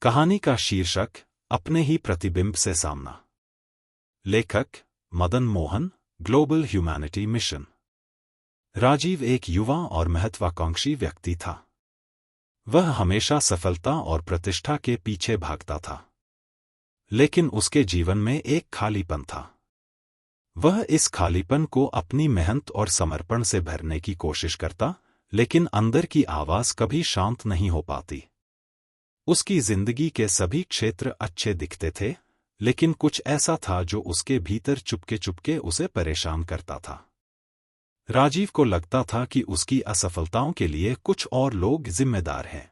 कहानी का शीर्षक अपने ही प्रतिबिंब से सामना। लेखक Madan Mohan, global humanity mission. Rajiv एक युवा और महत्वाकांक्षी व्यक्ति था। वह हमेशा सफलता और प्रतिष्ठा के पीछे भागता था, लेकिन उसके जीवन में एक खालीपन था। वह इस खालीपन को अपनी मेहनत और समर्पण से भरने की कोशिश करता, लेकिन अंदर की आवाज कभी शांत नहीं हो पाती। उसकी जिंदगी के सभी क्षेत्र अच्छे दिखते थे, लेकिन कुछ ऐसा था जो उसके भीतर चुपके चुपके उसे परेशान करता था। राजीव को लगता था कि उसकी असफलताओं के लिए कुछ और लोग जिम्मेदार हैं।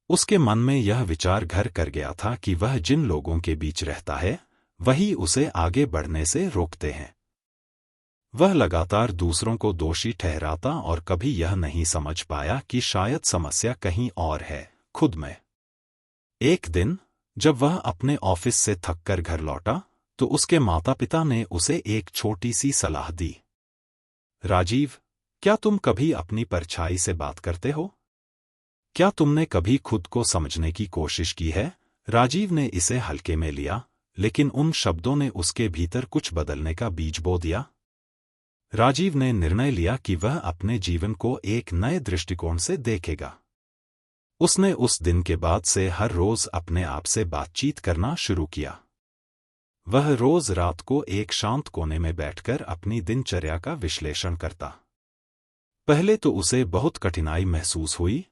उसके मन में यह विचार घर कर गया था कि वह जिन लोगों के बीच रहता है, वही उसे आगे बढ़ने से रोकते हैं। वह लगातार दूसरों को दोषी ठहराता और कभी यह नहीं समझ पाया कि शायद समस्या कहीं और है, खुद में। एक दिन जब वह अपने ऑफिस से थककर घर लौटा, तो उसके माता पिता ने उसे एक छोटी सी सलाह दी। राजीव, क्या तुम कभी अपनी परछाई से बात करते हो? क्या तुमने कभी खुद को समझने की कोशिश की है? राजीव ने इसे हल्के में लिया, लेकिन उन शब्दों ने उसके भीतर कुछ बदलने का बीज बो दिया। राजीव ने निर्णय लिया कि वह अपने जीवन को एक नए दृष्टिकोण से देखेगा। उसने उस दिन के बाद से हर रोज अपने आप से बातचीत करना शुरू किया। वह रोज रात को एक शांत कोने में बैठकर अपनी दिनचर्या का विश्लेषण करता। पहले तो उसे बहुत कठिनाई महसूस हुई,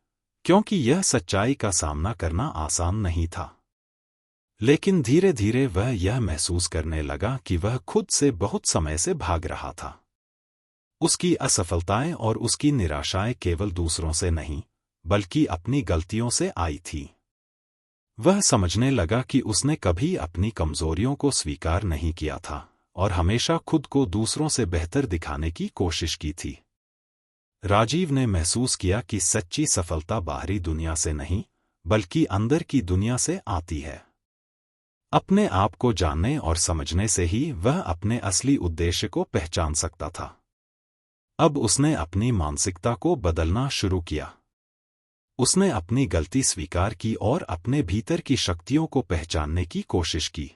क्योंकि यह सच्चाई का सामना करना आसान नहीं था। लेकिन धीरे धीरे वह यह महसूस करने लगा कि वह खुद से बहुत समय से भाग रहा था। उसकी असफलताएं और उसकी निराशाएं केवल दूसरों से नहीं, बल्कि अपनी गलतियों से आई थी। वह समझने लगा कि उसने कभी अपनी कमजोरियों को स्वीकार नहीं किया था और हमेशा खुद को दूसरों से बेहतर दिखाने की कोशिश की थी। राजीव ने महसूस किया कि सच्ची सफलता बाहरी दुनिया से नहीं, बल्कि अंदर की दुनिया से आती है। अपने आप को जानने और समझने से ही वह अपने असली उद्देश्य को पहचान सकता था। अब उसने अपनी मानसिकता को बदलना शुरू किया। उसने अपनी गलती स्वीकार की और अपने भीतर की शक्तियों को पहचानने की कोशिश की।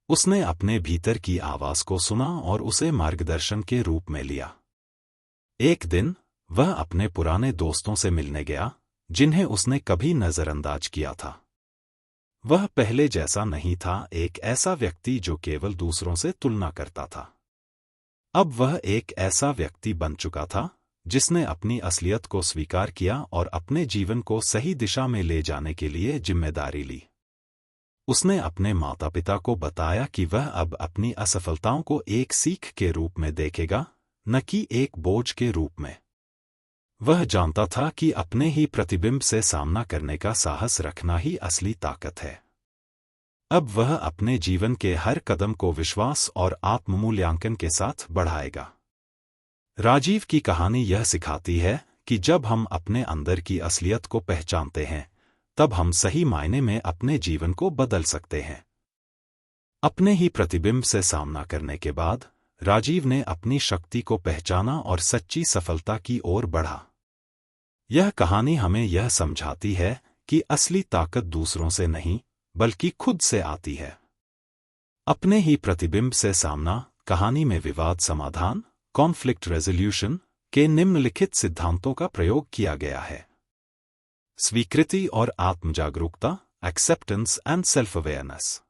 उसने अपने भीतर की आवाज को सुना और उसे मार्गदर्शन के रूप में लिया। एक दिन वह अपने पुराने दोस्तों से मिलने गया, जिन्हें उसने कभी नजरअंदाज किया था। वह पहले जैसा नहीं था, एक ऐसा व्यक्ति जो केवल दूसरों से तुलना करता था। अब वह एक ऐसा व्यक्ति बन चुका था जिसने अपनी असलियत को स्वीकार किया और अपने जीवन को सही दिशा में ले जाने के लिए जिम्मेदारी ली। उसने अपने माता पिता को बताया कि वह अब अपनी असफलताओं को एक सीख के रूप में देखेगा, न कि एक बोझ के रूप में। वह जानता था कि अपने ही प्रतिबिंब से सामना करने का साहस रखना ही असली ताकत है। अब वह अपने जीवन के हर कदम को विश्वास और आत्ममूल्यांकन के साथ बढ़ाएगा। राजीव की कहानी यह सिखाती है कि जब हम अपने अंदर की असलियत को पहचानते हैं, तब हम सही मायने में अपने जीवन को बदल सकते हैं। अपने ही प्रतिबिंब से सामना करने के बाद राजीव ने अपनी शक्ति को पहचाना और सच्ची सफलता की ओर बढ़ा। यह कहानी हमें यह समझाती है कि असली ताकत दूसरों से नहीं, बल्कि खुद से आती है। अपने ही प्रतिबिंब से सामना कहानी में विवाद समाधान, कॉन्फ्लिक्ट रेजोल्यूशन के निम्नलिखित सिद्धांतों का प्रयोग किया गया है। स्वीकृति और आत्मजागरूकता, acceptance and self awareness.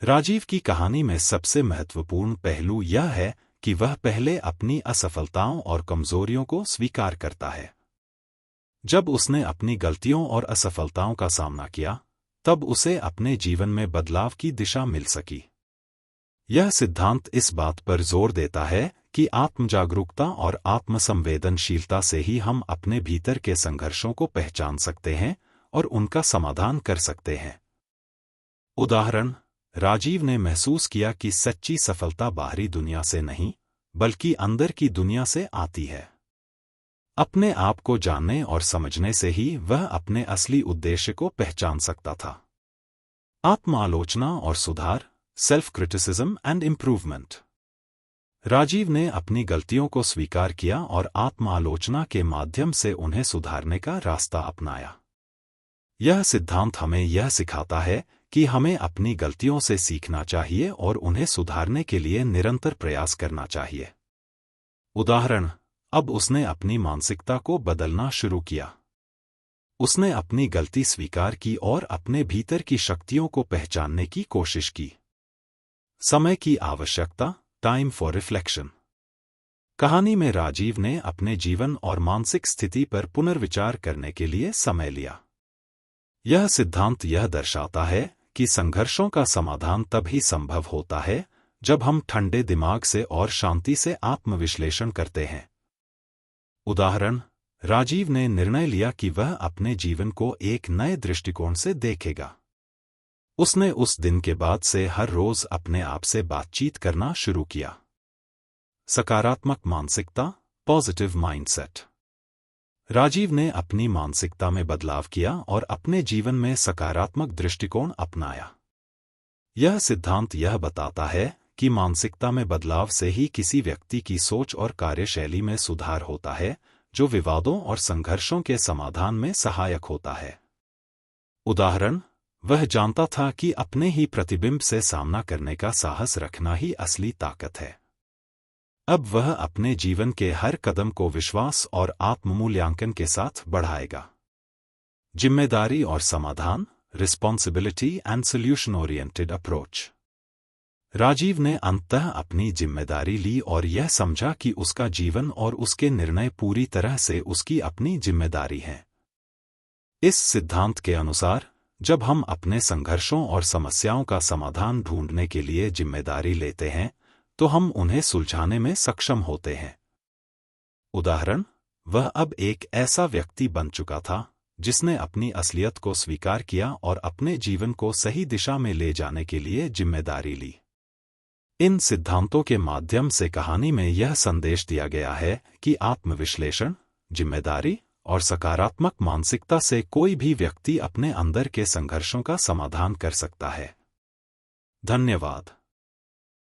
Rajiv की कहानी में सबसे महत्वपूर्ण पहलू यह है कि वह पहले अपनी असफलताओं और कमजोरियों को स्वीकार करता है। जब उसने अपनी गलतियों और असफलताओं का सामना किया, तब उसे अपने जीवन में बदलाव की दिशा मिल सकी। यह सिद्धांत इस बात पर जोर देता है कि आत्मजागरूकता और आत्मसंवेदनशीलता से ही हम अपने भीतर के संघर्षों को पहचान सकते हैं और उनका समाधान कर सकते हैं। उदाहरण, राजीव ने महसूस किया कि सच्ची सफलता बाहरी दुनिया से नहीं, बल्कि अंदर की दुनिया से आती है। अपने आप को जानने और समझने से ही वह अपने असली उद्देश्य को पहचान सकता था। आत्मालोचना और सुधार, self criticism and improvement. Rajiv ने अपनी गलतियों को स्वीकार किया और आत्मालोचना के माध्यम से उन्हें सुधारने का रास्ता अपनाया। यह सिद्धांत हमें यह सिखाता है कि हमें अपनी गलतियों से सीखना चाहिए और उन्हें सुधारने के लिए निरंतर प्रयास करना चाहिए। उदाहरण, अब उसने अपनी मानसिकता को बदलना शुरू किया। उसने अपनी गलती स्वीकार की और अपने भीतर की शक्तियों को पहचानने की कोशिश की। समय की आवश्यकता, टाइम फॉर रिफ्लेक्शन। कहानी में राजीव ने अपने जीवन और मानसिक स्थिति पर पुनर्विचार करने के लिए समय लिया। यह सिद्धांत यह दर्शाता है कि संघर्षों का समाधान तभी संभव होता है जब हम ठंडे दिमाग से और शांति से आत्मविश्लेषण करते हैं। उदाहरण, राजीव ने निर्णय लिया कि वह अपने जीवन को एक नए दृष्टिकोण से देखेगा। उसने उस दिन के बाद से हर रोज अपने आप से बातचीत करना शुरू किया। सकारात्मक मानसिकता, पॉजिटिव माइंडसेट। राजीव ने अपनी मानसिकता में बदलाव किया और अपने जीवन में सकारात्मक दृष्टिकोण अपनाया। यह सिद्धांत यह बताता है कि मानसिकता में बदलाव से ही किसी व्यक्ति की सोच और कार्यशैली में सुधार होता है, जो विवादों और संघर्षों के समाधान में सहायक होता है। उदाहरण, वह जानता था कि अपने ही प्रतिबिंब से सामना करने का साहस रखना ही असली ताकत है। अब वह अपने जीवन के हर कदम को विश्वास और आत्ममूल्यांकन के साथ बढ़ाएगा। जिम्मेदारी और समाधान, responsibility and solution oriented approach. Rajiv ने अंततः अपनी जिम्मेदारी ली और यह समझा कि उसका जीवन और उसके निर्णय पूरी तरह से उसकी अपनी जिम्मेदारी हैं। इस सिद्धांत के अनुसार, जब हम अपने संघर्षों और समस्याओं का समाधान ढूंढने के लिए जिम्मेदारी लेते हैं, तो हम उन्हें सुलझाने में सक्षम होते हैं। उदाहरण, वह अब एक ऐसा व्यक्ति बन चुका था जिसने अपनी असलियत को स्वीकार किया और अपने जीवन को सही दिशा में ले जाने के लिए जिम्मेदारी ली। इन सिद्धांतों के माध्यम से कहानी में यह संदेश दिया गया है कि आत्मविश्लेषण, जिम्मेदारी और सकारात्मक मानसिकता से कोई भी व्यक्ति अपने अंदर के संघर्षों का समाधान कर सकता है। धन्यवाद।